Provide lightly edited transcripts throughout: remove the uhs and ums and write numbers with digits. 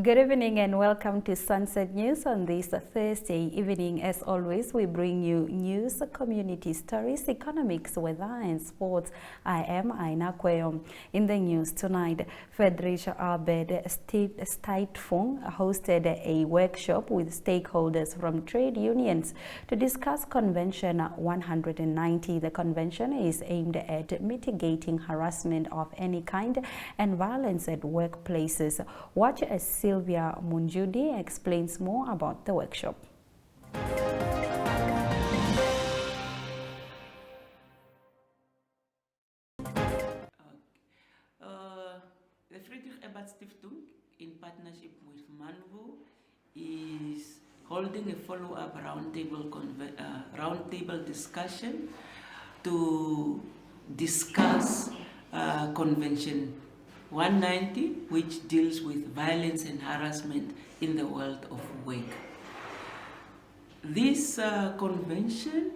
Good evening and welcome to Sunset News on this Thursday evening. As always, we bring you news, community stories, economics, weather and sports. I am Aina Kweyom. In the news tonight, Federation Albert Stiftung hosted a workshop with stakeholders from trade unions to discuss Convention 190. The convention is aimed at mitigating harassment of any kind and violence at workplaces. Watch as Sylvia Munjudi explains more about the workshop. The Friedrich Ebert Stiftung, in partnership with Manvu, is holding a follow-up roundtable discussion to discuss Convention 190, which deals with violence and harassment in the world of work. This convention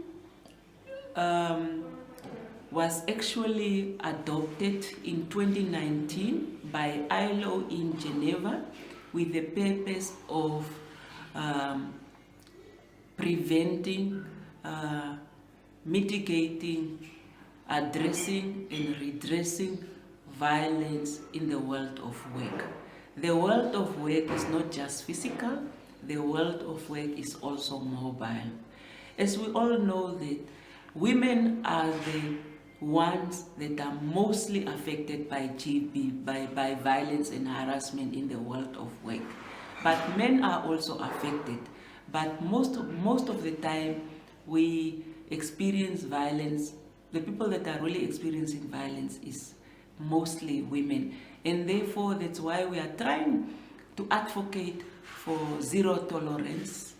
was actually adopted in 2019 by ILO in Geneva with the purpose of preventing, mitigating, addressing and redressing violence in the world of work. The world of work is not just physical, the world of work is also mobile. As we all know that women are the ones that are mostly affected by by violence and harassment in the world of work. But men are also affected. But most of the time we experience violence. The people that are really experiencing violence is mostly women, and therefore that's why we are trying to advocate for zero tolerance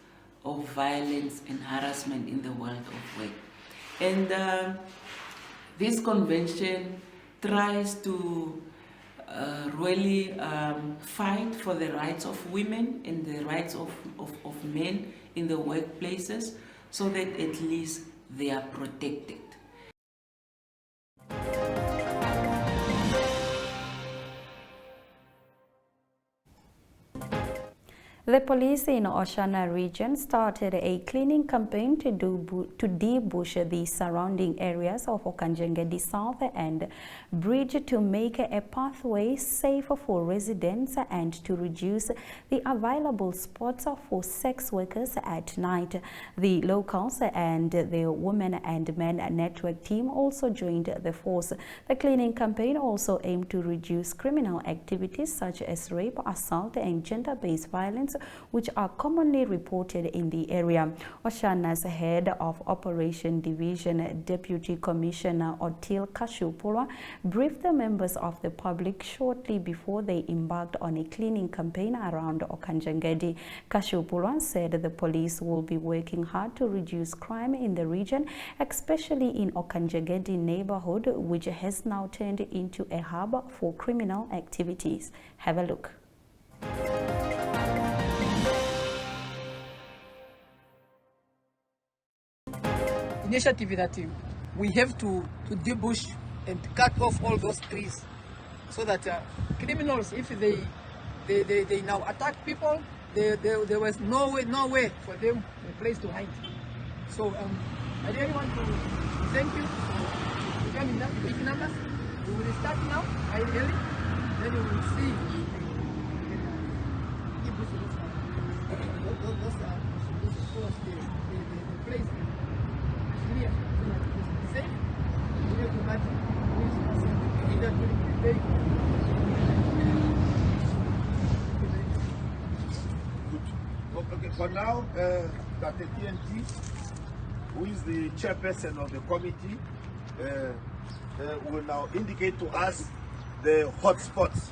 of violence and harassment in the world of work. And this convention tries to really fight for the rights of women and the rights of men in the workplaces, so that at least they are protected. The police in Oshana region started a cleaning campaign to debush the surrounding areas of Okanjengedi South and Bridge to make a pathway safer for residents and to reduce the available spots for sex workers at night. The locals and the Women and Men Network team also joined the force. The cleaning campaign also aimed to reduce criminal activities such as rape, assault and gender-based violence, which are commonly reported in the area. Oshana's head of Operation Division, Deputy Commissioner Otil Kashupulwa, briefed the members of the public shortly before they embarked on a cleaning campaign around Okanjengedi. Kashupulwa said the police will be working hard to reduce crime in the region, especially in Okanjengedi neighborhood, which has now turned into a hub for criminal activities. Have a look. Initiative that we have to debush and cut off all those trees, so that criminals, if they now attack people, there was no way for them a place to hide. So I really want to thank you for coming up big numbers. We will start now, ideally, then we will see. The place. Okay, for now, Dr. TNT, who is the chairperson of the committee, will now indicate to us the hotspots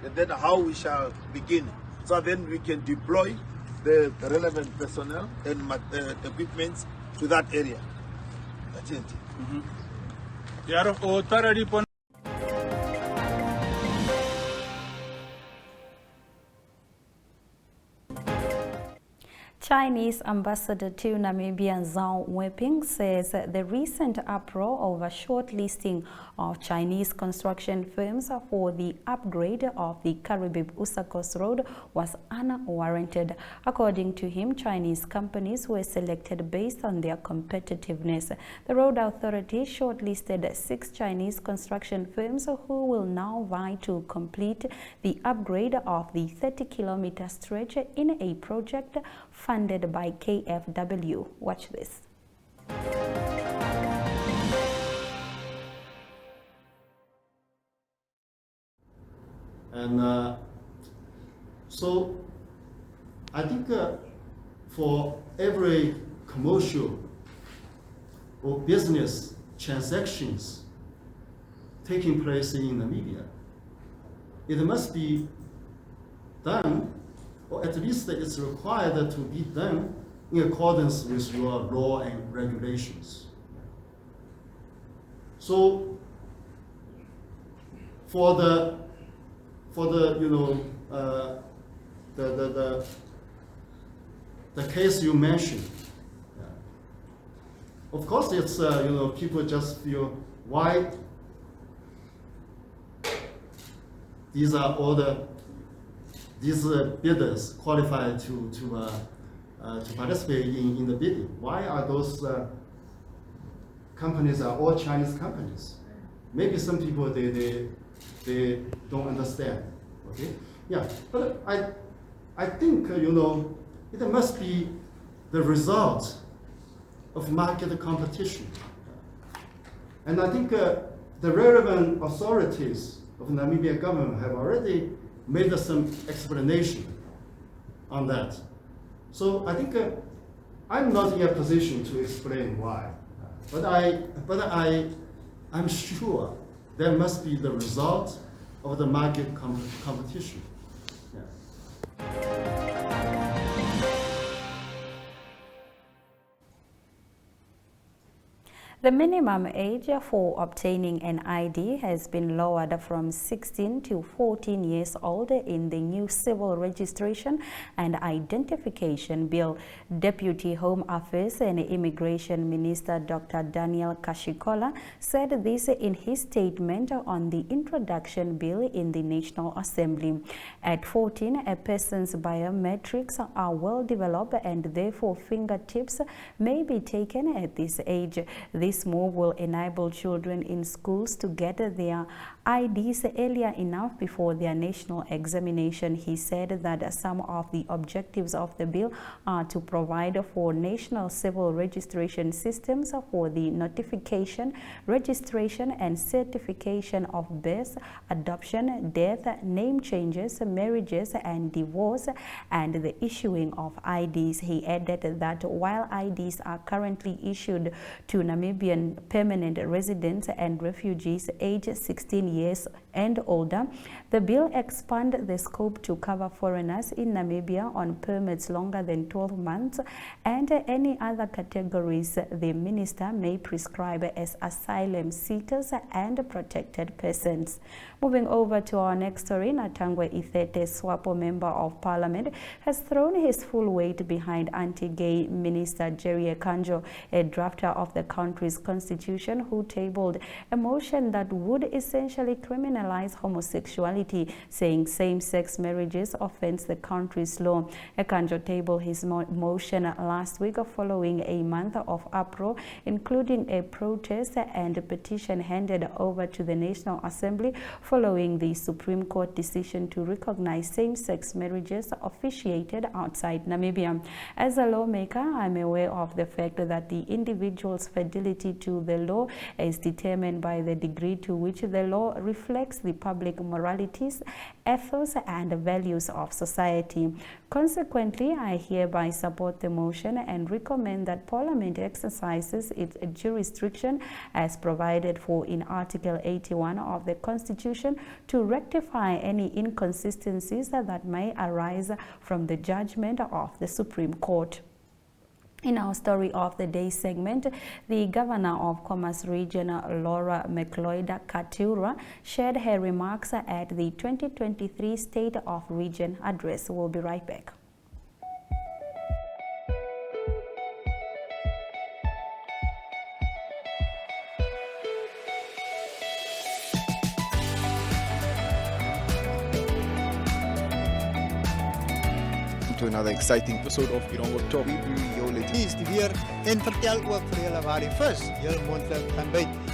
and then how we shall begin. So then we can deploy the relevant personnel and equipment to that area. That's it. Chinese ambassador to Namibia Zhao Weiping says the recent uproar over shortlisting of Chinese construction firms for the upgrade of the Karibib-Usakos Road was unwarranted. According to him, Chinese companies were selected based on their competitiveness. The road authority shortlisted 6 Chinese construction firms who will now vie to complete the upgrade of the 30-kilometer stretch in a project funded by KfW. Watch this. And so I think for every commercial or business transactions taking place in Namibia, it must be done, or at least it's required to be done in accordance with your law and regulations. So for the the case you mentioned, of course it's people just feel why these are all these bidders qualified to participate in the bidding. Why are those companies are all Chinese companies? Maybe some people they don't understand. Okay, yeah, but I think it must be the result of market competition, and I think the relevant authorities of the Namibia government have already made some explanation on that. So I think I'm not in a position to explain why, but I'm sure that must be the result of the market competition. Yeah. The minimum age for obtaining an ID has been lowered from 16 to 14 years old in the new Civil Registration and Identification Bill. Deputy Home Affairs and Immigration Minister Dr. Daniel Kashikola said this in his statement on the introduction bill in the National Assembly. At 14, a person's biometrics are well developed and therefore fingertips may be taken at this age. This move will enable children in schools to get their IDs earlier enough before their national examination. He said that some of the objectives of the bill are to provide for national civil registration systems for the notification, registration, and certification of birth, adoption, death, name changes, marriages, and divorce, and the issuing of IDs. He added that while IDs are currently issued to Namibian permanent residents and refugees aged 16 years and older, the bill expands the scope to cover foreigners in Namibia on permits longer than 12 months and any other categories the minister may prescribe as asylum seekers and protected persons. Moving over to our next story, Natangwe Ithete, SWAPO Member of Parliament, has thrown his full weight behind anti-gay Minister Jerry Ekanjo, a drafter of the country's constitution, who tabled a motion that would essentially criminalize homosexuality, saying same-sex marriages offends the country's law. Ekanjo tabled his motion last week following a month of uproar, including a protest and a petition handed over to the National Assembly following the Supreme Court decision to recognize same-sex marriages officiated outside Namibia. As a lawmaker, I'm aware of the fact that the individual's fidelity to the law is determined by the degree to which the law reflects the public moralities, ethos, and values of society. Consequently, I hereby support the motion and recommend that Parliament exercises its jurisdiction as provided for in Article 81 of the Constitution to rectify any inconsistencies that may arise from the judgment of the Supreme Court. In our Story of the Day segment, the Governor of Commerce Region, Laura McLeod Katura, shared her remarks at the 2023 State of Region Address. We'll be right back. to another exciting episode of Oneuptwo. Hier is die weer en vertel ook vir julle waar die vis julle moontlik gaan byt.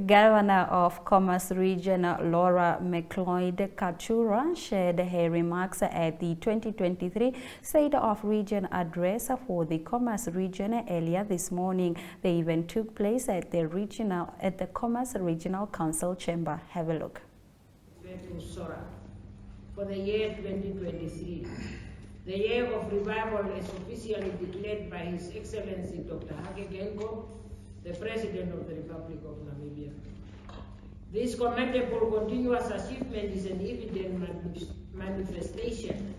Governor of Commerce Region Laura McLeod-Katura shared her remarks at the 2023 State of Region address for the Commerce Region earlier this morning. The event took place at the Commerce Regional Council chamber. Have a look. For the year 2023, the year of revival is officially declared by His Excellency Dr. Hage Geingob, the President of the Republic of Namibia. This commendable continuous achievement is an evident manifestation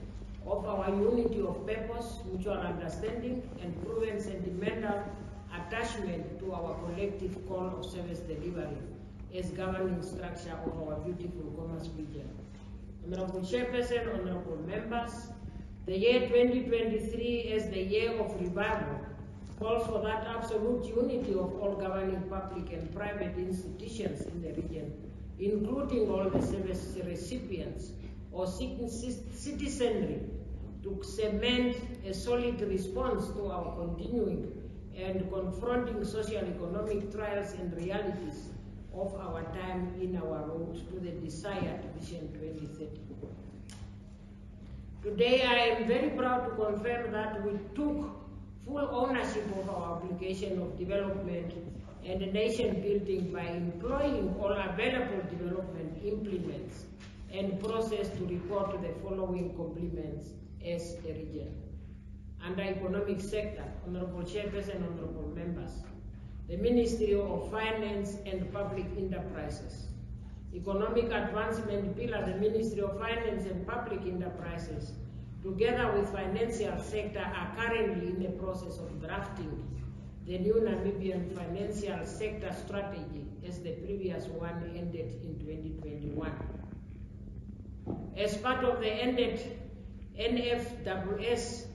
of our unity of purpose, mutual understanding, and proven sentimental attachment to our collective call of service delivery as governing structure of our beautiful commerce region. Honorable Chairperson, honorable members, the year 2023 is the year of revival calls for that absolute unity of all governing public and private institutions in the region, including all the service recipients or citizenry, to cement a solid response to our continuing and confronting socio-economic trials and realities of our time in our road to the desired Vision 2030. Today I am very proud to confirm that we took full ownership of our obligation of development and nation building by employing all available development implements and process to report the following complements as a region. Under economic sector, honorable chairperson, honorable members, the Ministry of Finance and Public Enterprises. Economic Advancement Pillar, the Ministry of Finance and Public Enterprises, together with financial sector, are currently in the process of drafting the new Namibian financial sector strategy as the previous one ended in 2021. As part of the ended NFWS,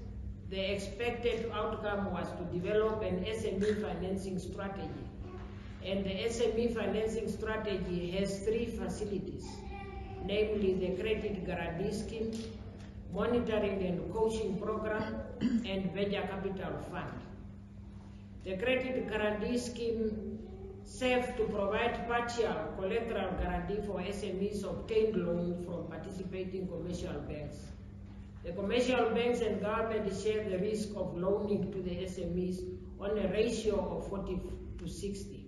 the expected outcome was to develop an SME financing strategy. And the SME financing strategy has three facilities, namely the Credit Guarantee Scheme, Monitoring and Coaching Program, and Venture Capital Fund. The Credit Guarantee Scheme serves to provide partial collateral guarantee for SMEs obtained loans from participating commercial banks. The commercial banks and government share the risk of loaning to the SMEs on a ratio of 40 to 60.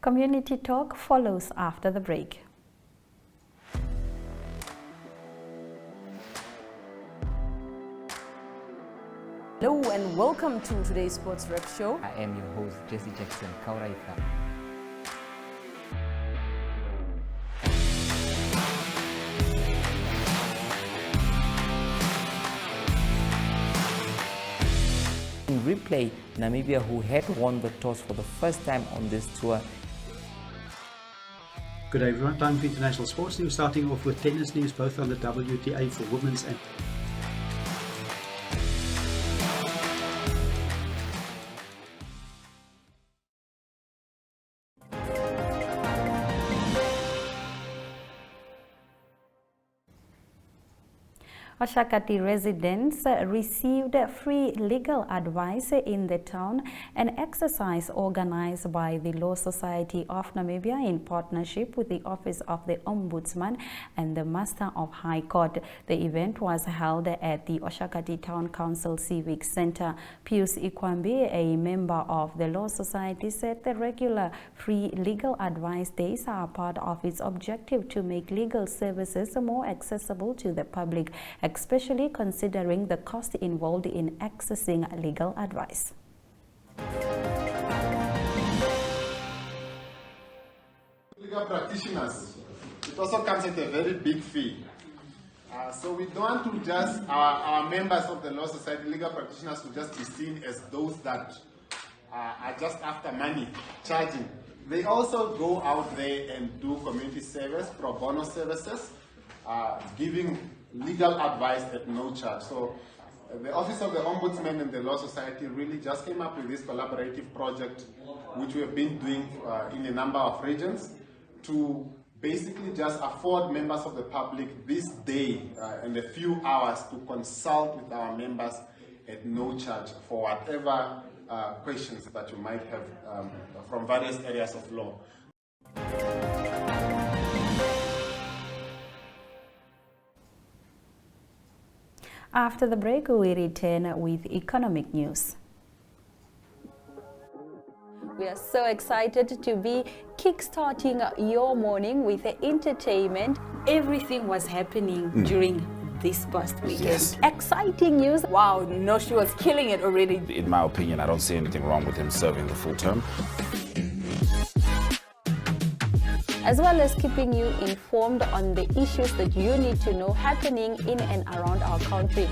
Community Talk follows after the break. Hello and welcome to today's Sports Rep Show. I am your host, Jesse Jackson Kauraifa. In replay, Namibia, who had won the toss for the first time on this tour. Good day everyone, time for international sports news, starting off with tennis news, both on the WTA for women's and Oshakati residents received free legal advice in the town, an exercise organized by the Law Society of Namibia in partnership with the Office of the Ombudsman and the Master of High Court. The event was held at the Oshakati Town Council Civic Center. Pius Ikwambi, a member of the Law Society, said the regular free legal advice days are part of its objective to make legal services more accessible to the public, especially considering the cost involved in accessing legal advice. Legal practitioners, it also comes at a very big fee. So we don't want to just, our members of the Law Society, legal practitioners, to just be seen as those that are just after money, charging. They also go out there and do community service, pro bono services, giving legal advice at no charge. So the Office of the Ombudsman and the Law Society really just came up with this collaborative project, which we have been doing in a number of regions, to basically just afford members of the public this day and a few hours to consult with our members at no charge for whatever questions that you might have from various areas of law. After the break, we return with economic news. We are so excited to be kickstarting your morning with entertainment. Everything was happening during this past weekend. Yes. Exciting news. Wow, no, she was killing it already. In my opinion, I don't see anything wrong with him serving the full term. As well as keeping you informed on the issues that you need to know happening in and around our country.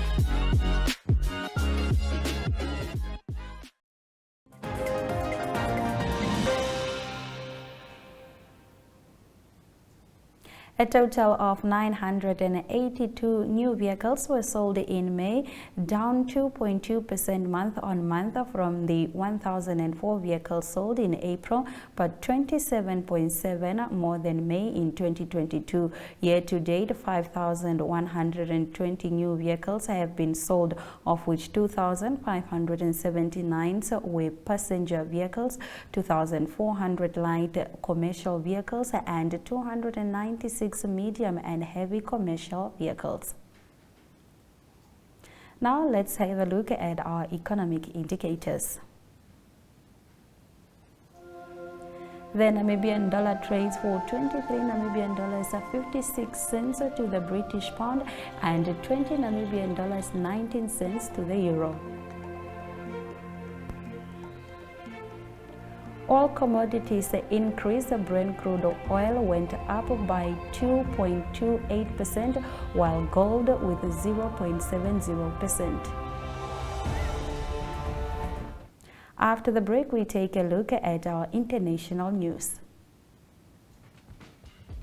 A total of 982 new vehicles were sold in May, down 2.2% month-on-month from the 1,004 vehicles sold in April, but 27.7% more than May in 2022. Year-to-date, 5,120 new vehicles have been sold, of which 2,579 were passenger vehicles, 2,400 light commercial vehicles, and 296 medium and heavy commercial vehicles. Now let's have a look at our economic indicators. The Namibian dollar trades for 23 Namibian dollars 56 cents to the British pound and 20 Namibian dollars 19 cents to the euro. All commodities increased. Brent crude oil went up by 2.28%, while gold with 0.70%. After the break, we take a look at our international news.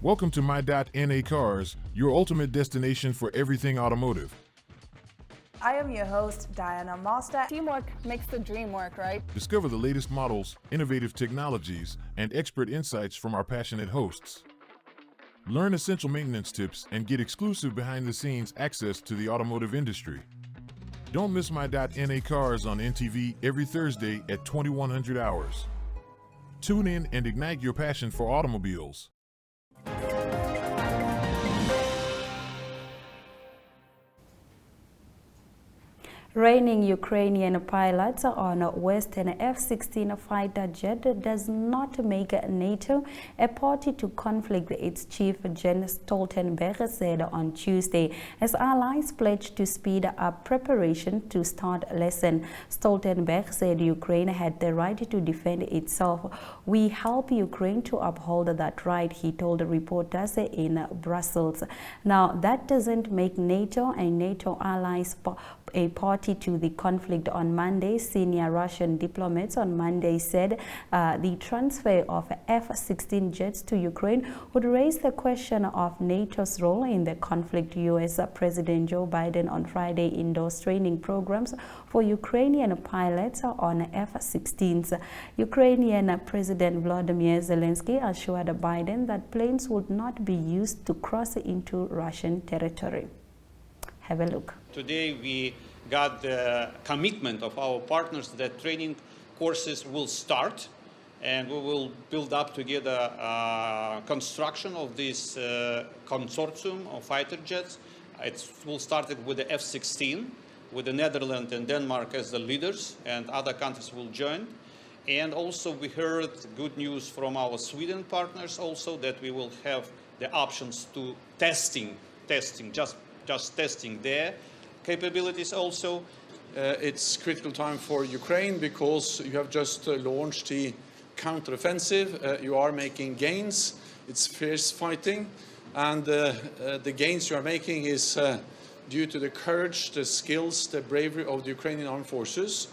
Welcome to My.NA Cars, your ultimate destination for everything automotive. I am your host, Diana Master. Teamwork makes the dream work, right? Discover the latest models, innovative technologies, and expert insights from our passionate hosts. Learn essential maintenance tips and get exclusive behind-the-scenes access to the automotive industry. Don't miss My.NA Cars on NTV every Thursday at 2100 hours. Tune in and ignite your passion for automobiles. Reigning Ukrainian pilots on Western F-16 fighter jet does not make NATO a party to conflict, its chief Jens Stoltenberg said on Tuesday, as allies pledged to speed up preparation to start lesson. Stoltenberg said Ukraine had the right to defend itself. We help Ukraine to uphold that right, he told reporters in Brussels. Now, that doesn't make NATO and NATO allies a party to the conflict. On Monday, senior Russian diplomats on Monday said the transfer of F-16 jets to Ukraine would raise the question of NATO's role in the conflict. U.S. President Joe Biden on Friday endorsed training programs for Ukrainian pilots on F-16s. Ukrainian President Volodymyr Zelensky assured Biden that planes would not be used to cross into Russian territory. Have a look. Today we got the commitment of our partners that training courses will start, and we will build up together construction of this consortium of fighter jets. It will start with the F-16, with the Netherlands and Denmark as the leaders, and other countries will join. And also we heard good news from our Sweden partners also that we will have the options to testing, just testing their capabilities also. It's critical time for Ukraine because you have just launched the counteroffensive. You are making gains. It's fierce fighting, and the gains you are making is due to the courage, the skills, the bravery of the Ukrainian armed forces.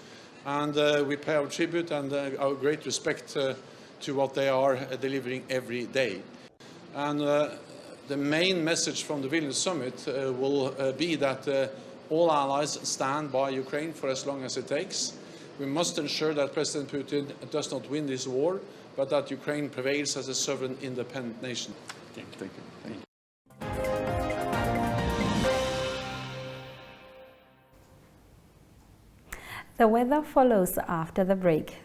And we pay our tribute and our great respect to what they are delivering every day. And the main message from the Vilnius summit will be that all allies stand by Ukraine for as long as it takes. We must ensure that President Putin does not win this war, but that Ukraine prevails as a sovereign, independent nation. Thank you. Thank you. The weather follows after the break.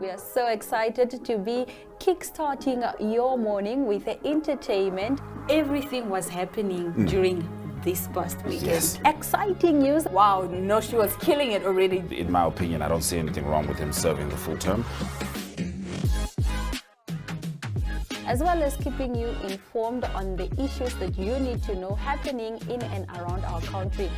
We are so excited to be kickstarting your morning with entertainment. Everything was happening during this past weekend. Yes. Exciting news. Wow, no, she was killing it already. In my opinion, I don't see anything wrong with him serving the full term. As well as keeping you informed on the issues that you need to know happening in and around our country.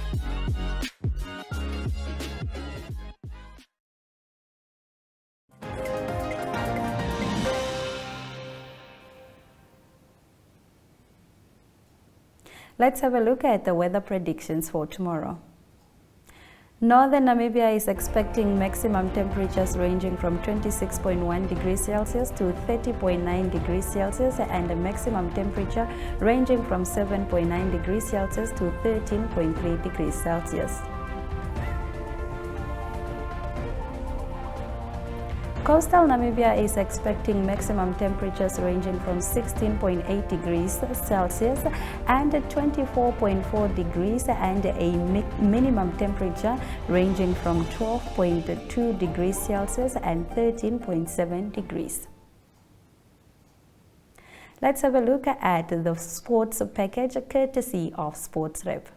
Let's have a look at the weather predictions for tomorrow. Northern Namibia is expecting maximum temperatures ranging from 26.1 degrees Celsius to 30.9 degrees Celsius and a maximum temperature ranging from 7.9 degrees Celsius to 13.3 degrees Celsius. Coastal Namibia is expecting maximum temperatures ranging from 16.8 degrees Celsius and 24.4 degrees and a minimum temperature ranging from 12.2 degrees Celsius and 13.7 degrees. Let's have a look at the sports package courtesy of Sports Rep.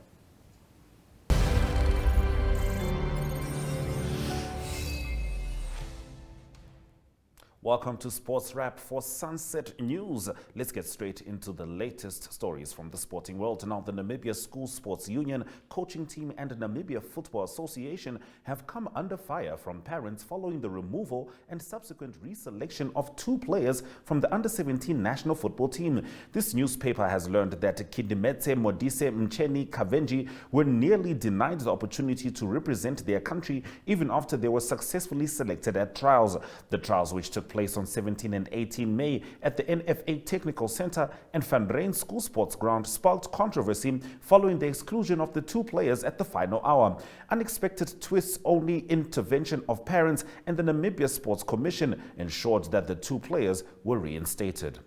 Welcome to Sports Wrap for Sunset News. Let's get straight into the latest stories from the sporting world. Now, the Namibia School Sports Union coaching team and the Namibia Football Association have come under fire from parents following the removal and subsequent reselection of 2 players from the under-17 national football team. This newspaper has learned that Kidimetse Modise Mcheni Kavenji were nearly denied the opportunity to represent their country even after they were successfully selected at trials. The trials, which took place on 17 and 18 May at the NFA Technical Center and Van Rijn School Sports Ground, sparked controversy following the exclusion of the 2 players at the final hour. Unexpected twists, only intervention of parents and the Namibia Sports Commission ensured that the 2 players were reinstated.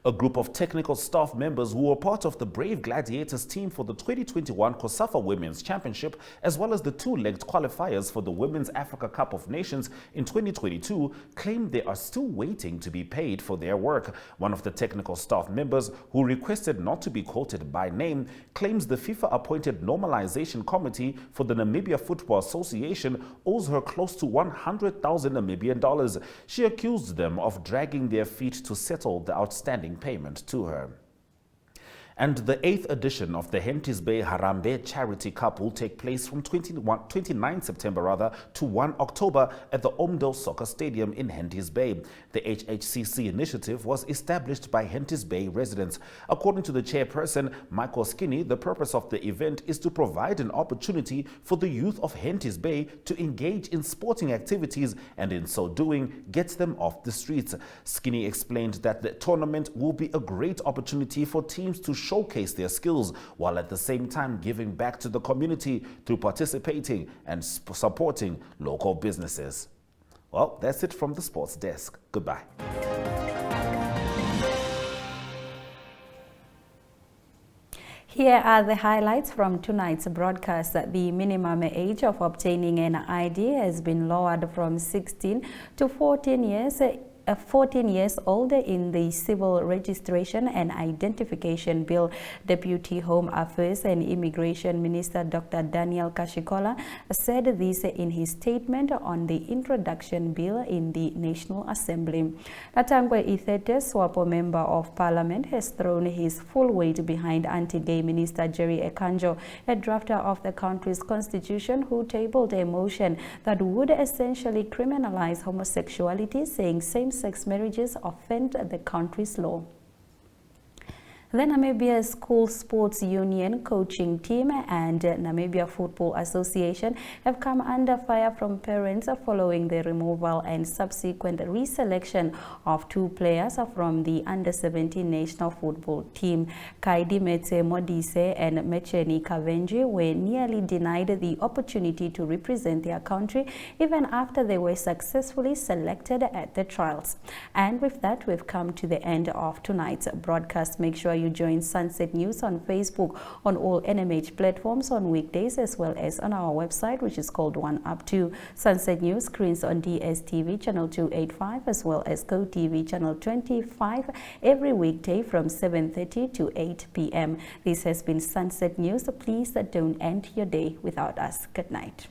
A group of technical staff members who were part of the Brave Gladiators team for the 2021 COSAFA Women's Championship, as well as the 2-legged qualifiers for the Women's Africa Cup of Nations in 2022, claim they are still waiting to be paid for their work. One of the technical staff members, who requested not to be quoted by name, claims the FIFA-appointed Normalization Committee for the Namibia Football Association owes her close to 100,000 Namibian dollars. She accused them of dragging their feet to settle the outstanding payment to her. And the 8th edition of the Henties Bay Harambee Charity Cup will take place from 29 September to 1 October at the Omdale Soccer Stadium in Henties Bay. The HHCC initiative was established by Henties Bay residents. According to the chairperson, Michael Skinny, the purpose of the event is to provide an opportunity for the youth of Henties Bay to engage in sporting activities and in so doing gets them off the streets. Skinny explained that the tournament will be a great opportunity for teams to showcase their skills while at the same time giving back to the community through participating and supporting local businesses. Well, that's it from the sports desk. Goodbye. Here are the highlights from tonight's broadcast. The minimum age of obtaining an ID has been lowered from 16 to 14 years. 14 years old in the Civil Registration and Identification Bill. Deputy Home Affairs and Immigration Minister Dr. Daniel Kashikola said this in his statement on the introduction bill in the National Assembly. Natangwe Ithete, SWAPO Member of Parliament, has thrown his full weight behind anti-gay Minister Jerry Ekanjo, a drafter of the country's constitution, who tabled a motion that would essentially criminalize homosexuality, saying same-sex marriages offend the country's law. The Namibia School Sports Union coaching team and Namibia Football Association have come under fire from parents following the removal and subsequent reselection of 2 players from the under-17 national football team. Kaidi Metse Modise and Mecheni Kavenji were nearly denied the opportunity to represent their country even after they were successfully selected at the trials. And with that, we've come to the end of tonight's broadcast. Make sure you join Sunset News on Facebook, on all NMH platforms on weekdays, as well as on our website, which is called Oneuptwo. Sunset News screens on DSTV channel 285 as well as GoTV channel 25 every weekday from 7:30 to 8 p.m. This has been Sunset News. Please don't end your day without us. Good night.